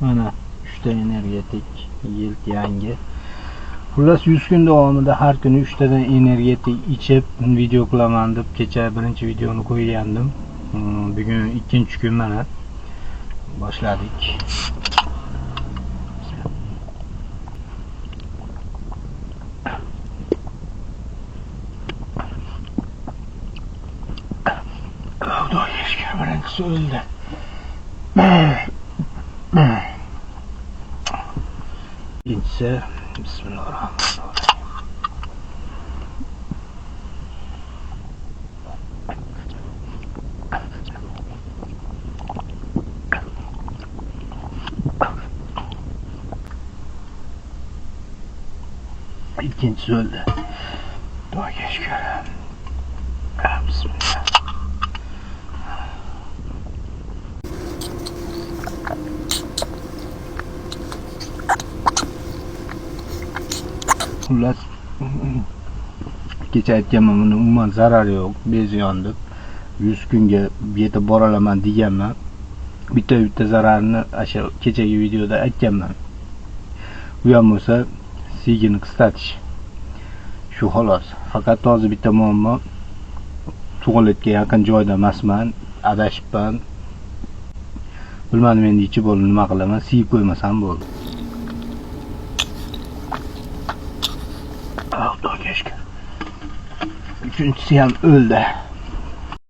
Mana 3 ta energetik yilt yangi. Xullas 100 kun davomida har kuni 3 tadan energetik ichib video qilaman deb kecha birinchi videoni qo'ygandim. Bugun ikkinchi kun mana boshladik. Xudoga shukr, birinchisi o'ldi. İkinchisi bismillahirrahmanirrahim. İkincisi öldü. Daha geç göre. Bismillah. Xullas kecha aytganman, buni umuman zarari yo'q, bezi yondi. 100 kunga yetib boralaman deganman. Bitta zararini o'sha kechagi videoda aytganman. Bu ham bo'lsa sigini qisqatish. Shu xolos. Faqat hozir bitta muammo, tualetga yaqin joyda emasman, adashibman. Bilmadim endi ichib bo'lib nima qilaman, siyib qo'ymasam bo'ldi. Xudoga shukr. Üçüncüsü ham o'ldi.